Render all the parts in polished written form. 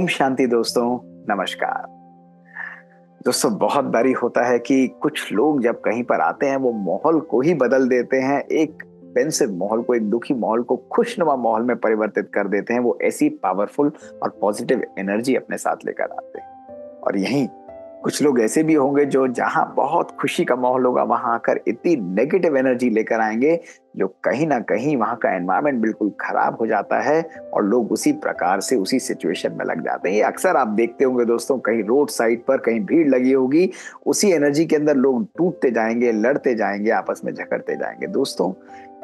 ओम शांति दोस्तों। नमस्कार दोस्तों। बहुत बारी होता है कि कुछ लोग जब कहीं पर आते हैं वो माहौल को ही बदल देते हैं। एक पेंसिव माहौल को, एक दुखी माहौल को खुशनुमा माहौल में परिवर्तित कर देते हैं। वो ऐसी पावरफुल और पॉजिटिव एनर्जी अपने साथ लेकर आते हैं। और यहीं कुछ लोग ऐसे भी होंगे जो जहां बहुत खुशी का माहौल होगा वहां आकर इतनी नेगेटिव एनर्जी लेकर आएंगे जो कहीं ना कहीं वहां का एनवायरनमेंट बिल्कुल खराब हो जाता है और लोग उसी प्रकार से उसी सिचुएशन में लग जाते हैं। ये अक्सर आप देखते होंगे दोस्तों, कहीं रोड साइड पर कहीं भीड़ लगी होगी, उसी एनर्जी के अंदर लोग टूटते जाएंगे, लड़ते जाएंगे, आपस में झगड़ते जाएंगे। दोस्तों,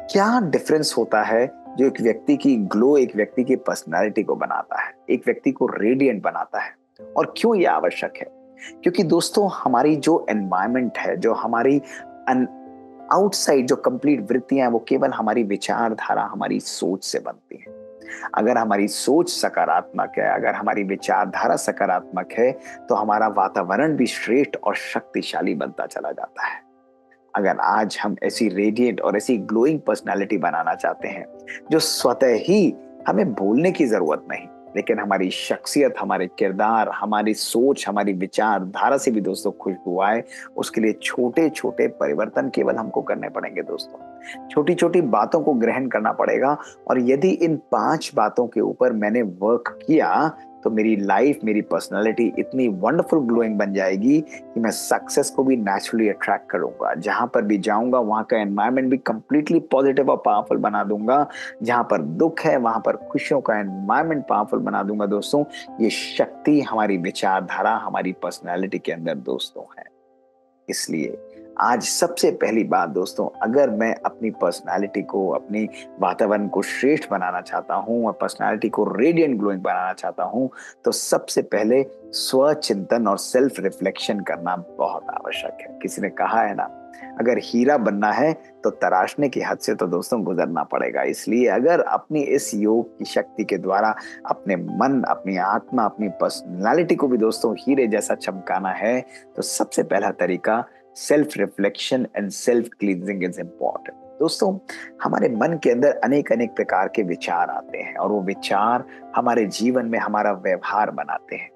क्या डिफरेंस होता है जो एक व्यक्ति की ग्लो, एक व्यक्ति की पर्सनैलिटी को बनाता है, एक व्यक्ति को रेडियंट बनाता है, और क्यों ये आवश्यक है? क्योंकि दोस्तों, हमारी जो एनवायरमेंट है, जो हमारी आउटसाइड जो कंप्लीट वृत्तियां हैं, वो केवल हमारी विचारधारा, हमारी सोच से बनती हैं। अगर हमारी सोच सकारात्मक है, अगर हमारी विचारधारा सकारात्मक है, तो हमारा वातावरण भी श्रेष्ठ और शक्तिशाली बनता चला जाता है। अगर आज हम ऐसी रेडिएंट और ऐसी ग्लोइंग पर्सनालिटी बनाना चाहते हैं जो स्वतः ही, हमें बोलने की जरूरत नहीं, लेकिन हमारी शख्सियत, हमारे किरदार, हमारी सोच, हमारी विचारधारा से भी दोस्तों खुशबू आए, उसके लिए छोटे छोटे परिवर्तन केवल हमको करने पड़ेंगे दोस्तों। छोटी छोटी बातों को ग्रहण करना पड़ेगा। और यदि इन 5 बातों के ऊपर मैंने वर्क किया तो मेरी लाइफ, मेरी पर्सनालिटी इतनी वंडरफुल ग्लोइंग बन जाएगी कि मैं सक्सेस को भी नेचुरली अट्रैक्ट करूंगा। जहां पर भी जाऊंगा वहां का एनवायरनमेंट भी कंप्लीटली पॉजिटिव और पावरफुल बना दूंगा। जहां पर दुख है वहां पर खुशियों का एनवायरनमेंट पावरफुल बना दूंगा दोस्तों। ये शक्ति हमारी विचारधारा, हमारी पर्सनैलिटी के अंदर दोस्तों है। इसलिए आज सबसे पहली बात दोस्तों, अगर मैं अपनी पर्सनालिटी को, अपनी वातावरण को श्रेष्ठ बनाना चाहता हूं और पर्सनालिटी को रेडियंट ग्लोइंग बनाना चाहता हूं, तो सबसे पहले स्वचिंतन और सेल्फ रिफ्लेक्शन करना बहुत आवश्यक है। किसी ने कहा है ना, अगर हीरा बनना है तो तराशने की हद से तो दोस्तों गुजरना पड़ेगा। इसलिए अगर अपनी इस योग की शक्ति के द्वारा अपने मन, अपनी आत्मा, अपनी पर्सनालिटी को भी दोस्तों हीरे जैसा चमकाना है, तो सबसे पहला तरीका self reflection and self cleansing is important. दोस्तों, हमारे मन के अंदर अनेक अनेक प्रकार के विचार आते हैं और वो विचार हमारे जीवन में हमारा व्यवहार बनाते हैं।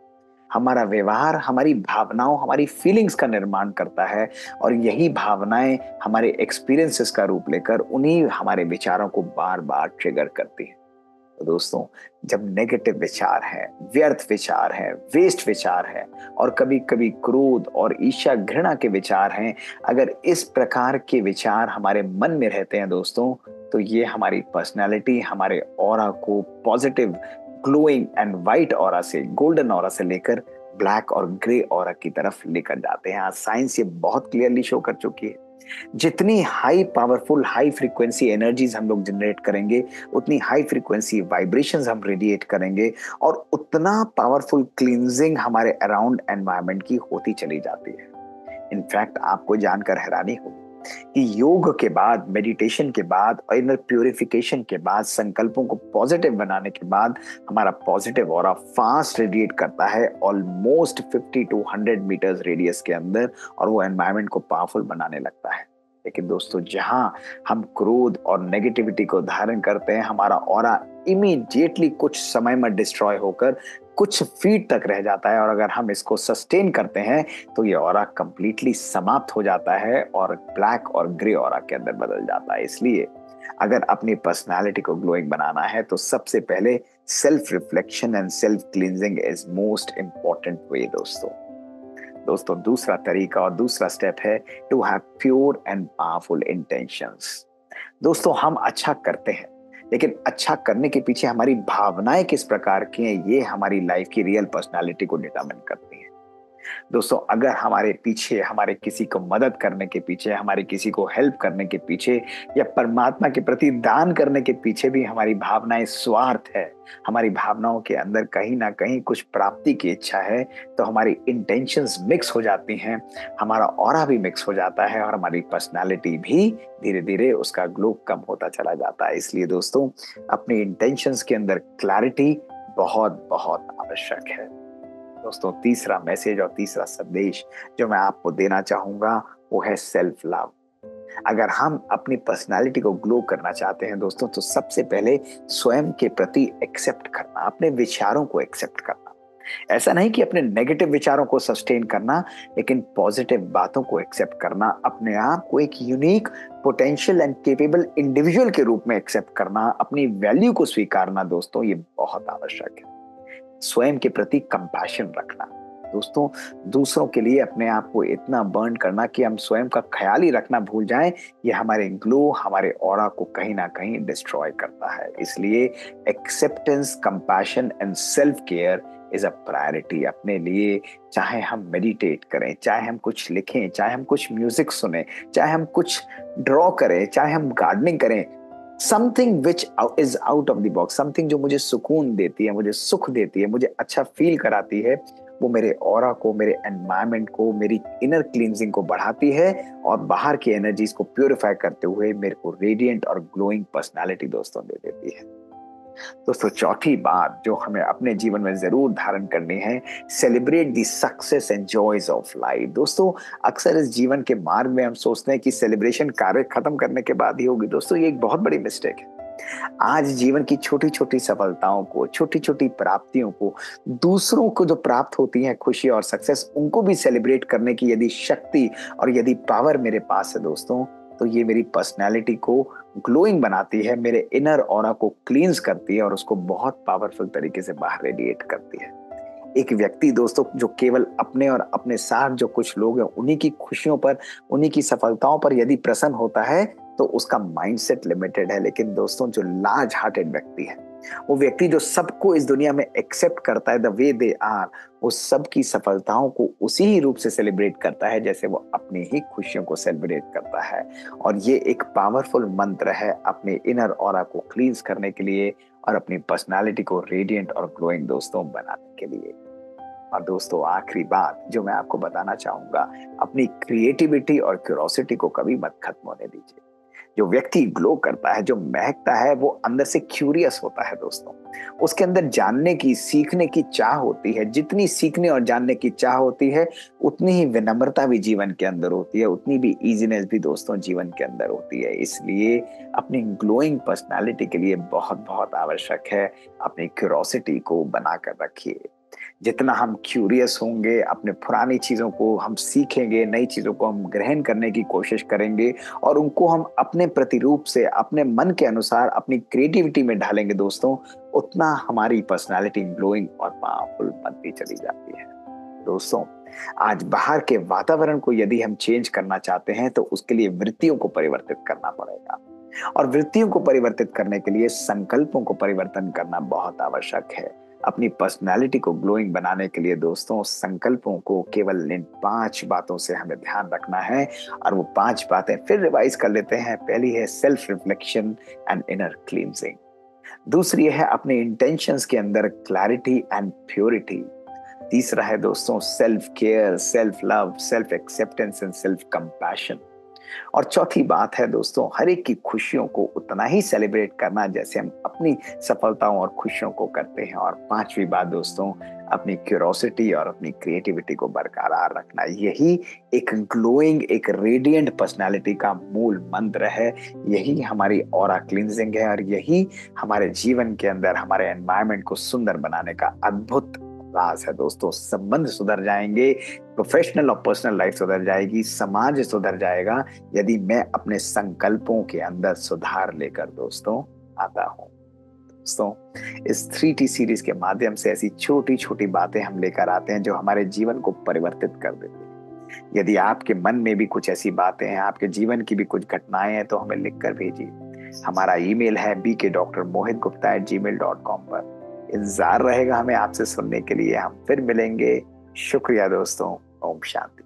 हमारा व्यवहार हमारी भावनाओं, हमारी फीलिंग्स का निर्माण करता है, और यही भावनाएं हमारे एक्सपीरियंसेस का रूप लेकर उन्हीं हमारे विचारों को बार बार ट्रिगर करती हैं। तो दोस्तों, जब नेगेटिव विचार है, व्यर्थ विचार है, वेस्ट विचार है, और कभी कभी क्रोध और ईर्ष्या, घृणा के विचार हैं, अगर इस प्रकार के विचार हमारे मन में रहते हैं दोस्तों, तो ये हमारी पर्सनालिटी, हमारे ऑरा को positive, glowing and white aura से, गोल्डन ऑरा से लेकर ब्लैक और ग्रे ऑरा की तरफ लेकर जाते हैं। आज साइंस ये बहुत क्लियरली शो कर चुकी है। जितनी high powerful, high frequency energies हम लोग जनरेट करेंगे, उतनी हाई फ्रीक्वेंसी वाइब्रेशंस हम रेडिएट करेंगे, और उतना पावरफुल क्लींजिंग हमारे अराउंड एनवायरनमेंट की होती चली जाती है। इनफैक्ट आपको जानकर हैरानी होगी कि योग के बाद, मेडिटेशन के बाद और इनर प्यूरिफिकेशन के बाद, संकल्पों को पॉजिटिव बनाने के बाद हमारा पॉजिटिव ऑरा फास्ट रेडिएट करता है ऑलमोस्ट 50 to 100 मीटर्स रेडियस के अंदर, और वो एनवायरनमेंट को पावरफुल बनाने लगता है। लेकिन दोस्तों, जहां हम क्रोध और नेगेटिविटी को धारण करते हैं, हमारा ऑरा इमीडिएटली कुछ समय में डिस्ट्रॉय होकर कुछ फीट तक रह जाता है, और अगर हम इसको सस्टेन करते हैं तो ये ऑरा कंप्लीटली समाप्त हो जाता है और ब्लैक और ग्रे ऑरा के अंदर बदल जाता है। इसलिए अगर अपनी पर्सनालिटी को ग्लोइंग बनाना है तो सबसे पहले self reflection and self cleansing is most important way दोस्तों, दूसरा तरीका और दूसरा स्टेप है to have pure and powerful intentions. दोस्तों, हम अच्छा करते हैं, लेकिन अच्छा करने के पीछे हमारी भावनाएं किस प्रकार की हैं, ये हमारी लाइफ की रियल पर्सनालिटी को डिटरमिन करती है। दोस्तों, अगर हमारे पीछे, हमारे किसी को मदद करने के पीछे, हमारे किसी को हेल्प करने के पीछे, या परमात्मा के प्रति दान करने के पीछे भी हमारी भावनाएं स्वार्थ है, हमारी भावनाओं के अंदर कहीं ना कहीं कुछ प्राप्ति की इच्छा है, तो हमारी इंटेंशंस मिक्स हो जाती हैं, हमारा ऑरा भी मिक्स हो जाता है, और हमारी पर्सनालिटी भी धीरे धीरे उसका ग्लो कम होता चला जाता है। इसलिए दोस्तों, अपनी इंटेंशंस के अंदर क्लैरिटी बहुत बहुत आवश्यक है। दोस्तों, तीसरा मैसेज और तीसरा संदेश जो मैं आपको देना चाहूंगा वो है सेल्फ लव। अगर हम अपनी पर्सनालिटी को ग्लो करना चाहते हैं दोस्तों, तो सबसे पहले स्वयं के प्रति एक्सेप्ट करना, अपने विचारों को एक्सेप्ट करना। ऐसा नहीं कि अपने नेगेटिव विचारों को सस्टेन करना, लेकिन पॉजिटिव बातों को एक्सेप्ट करना, अपने आप को एक unique potential and capable individual के रूप में एक्सेप्ट करना, अपनी वैल्यू को स्वीकारना दोस्तों, ये बहुत आवश्यक है। स्वयं के प्रति कंपैशन रखना दोस्तों, दूसरों के लिए अपने आप को इतना बर्न करना कि हम स्वयं का ख्याल ही रखना भूल जाएं, ये हमारे ग्लो, हमारे ऑरा को कहीं ना कहीं डिस्ट्रॉय करता है। इसलिए acceptance, compassion and self care is a priority अपने लिए। चाहे हम मेडिटेट करें, चाहे हम कुछ लिखें, चाहे हम कुछ म्यूजिक सुने, चाहे हम कुछ ड्रॉ करें, चाहे हम गार्डनिंग करें, something which is out of the box, something जो मुझे सुकून देती है, मुझे सुख देती है, मुझे अच्छा फील कराती है, वो मेरे ऑरा को, मेरे एनवायरमेंट को, मेरी इनर क्लींजिंग को बढ़ाती है और बाहर की एनर्जीज को प्यूरिफाई करते हुए मेरे को रेडिएंट और ग्लोइंग पर्सनालिटी दोस्तों दे देती है। दोस्तों चौथी बात जो हमें अपने जीवन में जरूर धारण करनी है, celebrate the success and joys of life. दोस्तों अक्सर इस जीवन के मार्ग में हम सोचते हैं कि सेलिब्रेशन कार्य खत्म करने के बाद ही होगी। दोस्तों ये एक बहुत बड़ी मिस्टेक है। आज जीवन की छोटी छोटी सफलताओं को, छोटी छोटी प्राप्तियों को, दूसरों को जो प्राप्त होती है खुशी और सक्सेस, उनको भी सेलिब्रेट करने की यदि शक्ति और यदि पावर मेरे पास है दोस्तों, तो ये मेरी पर्सनैलिटी को ग्लोइंग बनाती है, मेरे इनर ऑरा को क्लींस करती है और उसको बहुत पावरफुल तरीके से बाहर रेडिएट करती है। एक व्यक्ति दोस्तों जो केवल अपने और अपने साथ जो कुछ लोग हैं उन्हीं की खुशियों पर, उन्हीं की सफलताओं पर यदि प्रसन्न होता है तो उसका माइंडसेट लिमिटेड है। लेकिन दोस्तों जो लार्ज हार्टेड व्यक्ति है, वो व्यक्ति जो सबको इस दुनिया में एक्सेप्ट करता है द वे दे आर, वो सबकी सफलताओं को उसी ही रूप से सेलिब्रेट करता है जैसे वो अपनी ही खुशियों को सेलिब्रेट करता है। और ये एक पावरफुल मंत्र है अपने इनर ऑरा को क्लींस करने के लिए और अपनी पर्सनालिटी को रेडिएंट और ग्लोइंग दोस्तों बनाने के लिए। और दोस्तों आखिरी बात जो मैं आपको बताना चाहूंगा, अपनी क्रिएटिविटी और क्यूरोसिटी को कभी मत खत्म होने दीजिए। जो व्यक्ति ग्लो करता है, जो महकता है, वो अंदर से क्यूरियस होता है दोस्तों। उसके अंदर जानने की, सीखने की चाह होती है। जितनी सीखने और जानने की चाह होती है, उतनी ही विनम्रता भी जीवन के अंदर होती है, उतनी भी इजीनेस भी दोस्तों जीवन के अंदर होती है। इसलिए अपनी ग्लोइंग पर्सनालिटी के लिए बहुत बहुत आवश्यक है अपनी क्यूरोसिटी को बनाकर रखिए। जितना हम क्यूरियस होंगे, अपने पुरानी चीजों को हम सीखेंगे, नई चीजों को हम ग्रहण करने की कोशिश करेंगे और उनको हम अपने प्रतिरूप से, अपने मन के अनुसार, अपनी क्रिएटिविटी में ढालेंगे दोस्तों, उतना हमारी पर्सनालिटी ग्लोइंग और पावरफुल बनती चली जाती है। दोस्तों आज बाहर के वातावरण को यदि हम चेंज करना चाहते हैं तो उसके लिए वृत्तियों को परिवर्तित करना पड़ेगा और वृत्तियों को परिवर्तित करने के लिए संकल्पों को परिवर्तन करना बहुत आवश्यक है। अपनी पर्सनालिटी को ग्लोइंग बनाने के लिए दोस्तों संकल्पों को केवल इन 5 बातों से हमें ध्यान रखना है और वो 5 बातें फिर रिवाइज कर लेते हैं। पहली है self reflection and inner cleansing. दूसरी है अपने इंटेंशंस के अंदर क्लैरिटी एंड प्योरिटी। तीसरा है दोस्तों self care, self love, self acceptance and self compassion. और चौथी बात है दोस्तों हर एक की खुशियों को उतना ही सेलिब्रेट करना जैसे हम अपनी सफलताओं और खुशियों को करते हैं। और 5वीं बात दोस्तों अपनी क्यूरोसिटी और अपनी क्रिएटिविटी को बरकरार रखना। यही एक ग्लोइंग, एक रेडिएंट पर्सनालिटी का मूल मंत्र है। यही हमारी ऑरा क्लींजिंग है और यही हमारे जीवन के अंदर हमारे एनवायरनमेंट को सुंदर बनाने का अद्भुत राज है दोस्तों। संबंध सुधर जाएंगे, प्रोफेशनल और पर्सनल लाइफ सुधर जाएगी, समाज सुधर जाएगा यदि मैं अपने संकल्पों के अंदर सुधार लेकर दोस्तों आता हूं। दोस्तों इस 3T सीरीज के माध्यम से ऐसी छोटी छोटी बातें हम लेकर आते हैं जो हमारे जीवन को परिवर्तित कर देती हैं। यदि आपके मन में भी कुछ ऐसी बातें हैं, आपके जीवन की भी कुछ घटनाएं हैं, तो हमें लिखकर भेजिए। हमारा ईमेल है bk.mohitgupta@gmail.com पर। इंतजार रहेगा हमें आपसे सुनने के लिए। हम फिर मिलेंगे। शुक्रिया दोस्तों। ओम शांति।